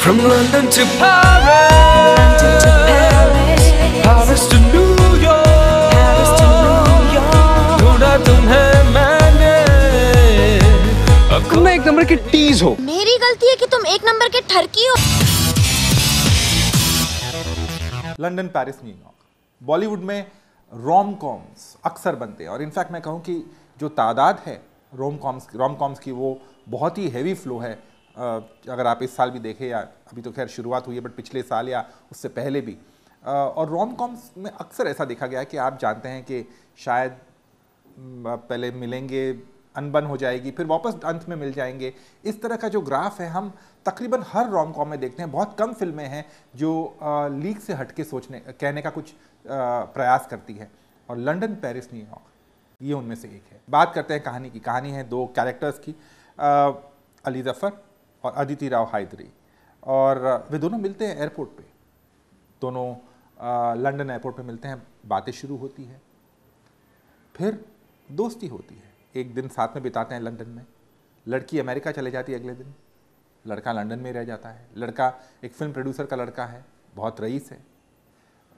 From London to Paris, Paris to New York, ढूंढा तुम्हें मैंने। तुम एक नंबर की टीज हो। मेरी गलती है कि तुम एक नंबर के ठरकी हो। लंदन, पेरिस, न्यूयॉर्क, बॉलीवुड में रोम कॉम्स अक्सर बनते हैं और इनफैक्ट मैं कहूँ कि जो तादाद है रोम कॉम्स की वो बहुत ही हैवी फ्लो है। अगर आप इस साल भी देखें या अभी तो खैर शुरुआत हुई है बट पिछले साल या उससे पहले भी, और रोम कॉम्स में अक्सर ऐसा देखा गया है कि आप जानते हैं कि शायद पहले मिलेंगे, अनबन हो जाएगी, फिर वापस अंत में मिल जाएंगे। इस तरह का जो ग्राफ है हम तकरीबन हर रोम कॉम में देखते हैं। बहुत कम फिल्में हैं जो लीक से हटके कहने का कुछ प्रयास करती है, और लंदन, पेरिस, न्यूयॉर्क ये उनमें से एक है। बात करते हैं कहानी की। कहानी है दो कैरेक्टर्स की, अली ज़फ़र और अदिति राव हायदरी, और वे दोनों मिलते हैं एयरपोर्ट पे। दोनों लंदन एयरपोर्ट पे मिलते हैं, बातें शुरू होती है, फिर दोस्ती होती है। एक दिन साथ में बिताते हैं लंदन में। लड़की अमेरिका चले जाती है अगले दिन, लड़का लंदन में रह जाता है। लड़का एक फिल्म प्रोड्यूसर का लड़का है, बहुत रईस है।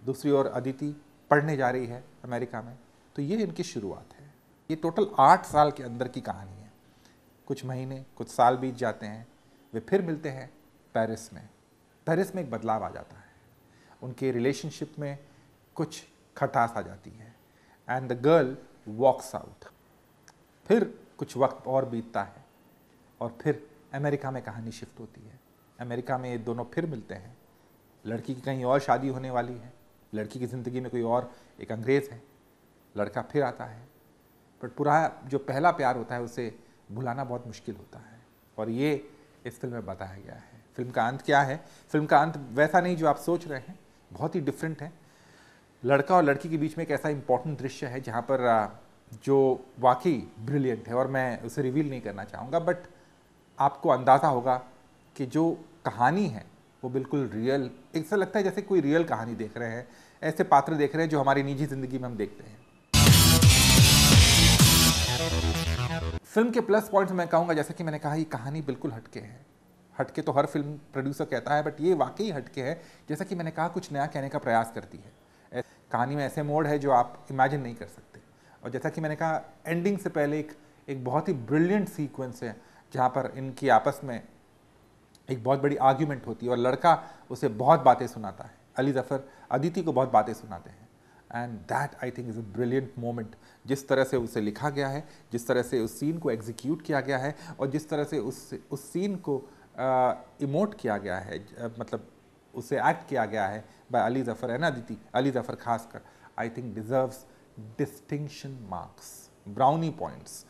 दूसरी ओर अदिति पढ़ने जा रही है अमेरिका में। तो ये इनकी शुरुआत है। ये टोटल 8 साल के अंदर की कहानी है। कुछ महीने, कुछ साल बीत जाते हैं, वे फिर मिलते हैं पेरिस में। पेरिस में एक बदलाव आ जाता है, उनके रिलेशनशिप में कुछ खटास आ जाती है, and the girl walks out. फिर कुछ वक्त और बीतता है और फिर अमेरिका में कहानी शिफ्ट होती है। अमेरिका में ये दोनों फिर मिलते हैं। लड़की की कहीं और शादी होने वाली है, लड़की की ज़िंदगी में कोई और एक अंग्रेज़ है। लड़का फिर आता है, बट पूरा जो पहला प्यार होता है उसे भुलाना बहुत मुश्किल होता है, और ये इस फिल्म में बताया गया है। फिल्म का अंत क्या है? फिल्म का अंत वैसा नहीं जो आप सोच रहे हैं, बहुत ही डिफरेंट है। लड़का और लड़की के बीच में एक ऐसा इंपॉर्टेंट दृश्य है जहाँ पर जो वाकई ब्रिलियंट है, और मैं उसे रिवील नहीं करना चाहूँगा, बट आपको अंदाज़ा होगा कि जो कहानी है वो बिल्कुल रियल, ऐसा लगता है जैसे कोई रियल कहानी देख रहे हैं, ऐसे पात्र देख रहे हैं जो हमारी निजी ज़िंदगी में हम देखते हैं। फिल्म के प्लस पॉइंट्स मैं कहूँगा, जैसे कि मैंने कहा, ये कहानी बिल्कुल हटके है। हटके तो हर फिल्म प्रोड्यूसर कहता है, बट ये वाकई हटके है। जैसा कि मैंने कहा, कुछ नया कहने का प्रयास करती है। कहानी में ऐसे मोड़ है जो आप इमेजिन नहीं कर सकते, और जैसा कि मैंने कहा, एंडिंग से पहले एक बहुत ही ब्रिलियंट सीक्वेंस है जहाँ पर इनकी आपस में एक बहुत बड़ी आर्ग्यूमेंट होती है और लड़का उसे बहुत बातें सुनाता है। अली ज़फ़र अदिति को बहुत बातें सुनाते हैं, and that I think is a brilliant moment. जिस तरह से उसे लिखा गया है, जिस तरह से उस सीन को एग्जीक्यूट किया गया है, और जिस तरह से उस सीन को इमोट किया गया है, मतलब उसे एक्ट किया गया है बाय अली ज़फ़र एंड अदिति। अली ज़फ़र खासकर I think deserves distinction marks, brownie points.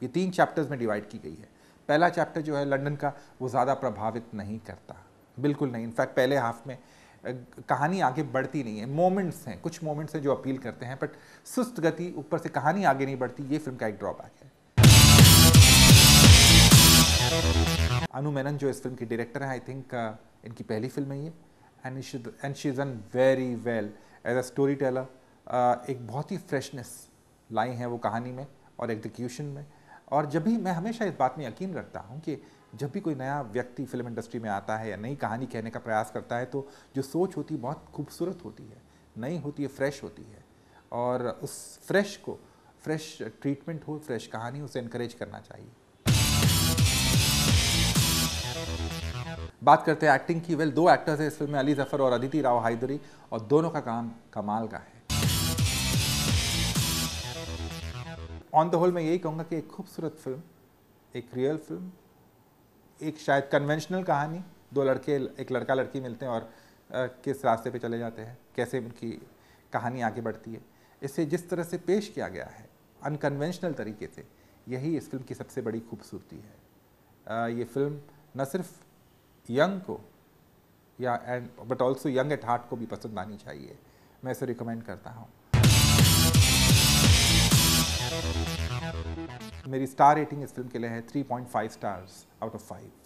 ये 3 चैप्टर्स में डिवाइड की गई है। पहला चैप्टर जो है लंदन का, वो ज़्यादा प्रभावित नहीं करता, बिल्कुल नहीं। इनफैक्ट पहले हाफ में कहानी आगे बढ़ती नहीं है। मोमेंट्स हैं, कुछ मोमेंट्स हैं जो अपील करते हैं, बट सुस्त गति, ऊपर से कहानी आगे नहीं बढ़ती। ये फिल्म का एक ड्रॉबैक है। अनु मेनन जो इस फिल्म की डायरेक्टर है, आई थिंक इनकी पहली फिल्म है ये, and she is done very well as a storyteller. एक बहुत ही फ्रेशनेस लाई है वो कहानी में और एग्जीक्यूशन में। और जब भी, मैं हमेशा इस बात में यकीन रखता हूँ कि जब भी कोई नया व्यक्ति फिल्म इंडस्ट्री में आता है या नई कहानी कहने का प्रयास करता है, तो जो सोच होती है बहुत खूबसूरत होती है, नई होती है, फ्रेश होती है, और उस फ्रेश को, फ्रेश ट्रीटमेंट हो, फ्रेश कहानी, उसे इनकरेज करना चाहिए। बात करते हैं एक्टिंग की। वेल, 2 एक्टर्स हैं इस फिल्म में, अली ज़फ़र और अदिति राव हायदरी, और दोनों का काम कमाल का है। ऑन द होल मैं यही कहूँगा कि एक खूबसूरत फिल्म, एक रियल फिल्म, एक शायद कन्वेंशनल कहानी। 2 लड़के, एक लड़का लड़की मिलते हैं और किस रास्ते पे चले जाते हैं, कैसे उनकी कहानी आगे बढ़ती है, इसे जिस तरह से पेश किया गया है अनकन्वेंशनल तरीके से, यही इस फिल्म की सबसे बड़ी खूबसूरती है। ये फिल्म न सिर्फ यंग को या but also young at heart को भी पसंद आनी चाहिए। मैं इसे रिकमेंड करता हूँ। मेरी स्टार रेटिंग इस फिल्म के लिए है 3.5 स्टार्स आउट ऑफ 5।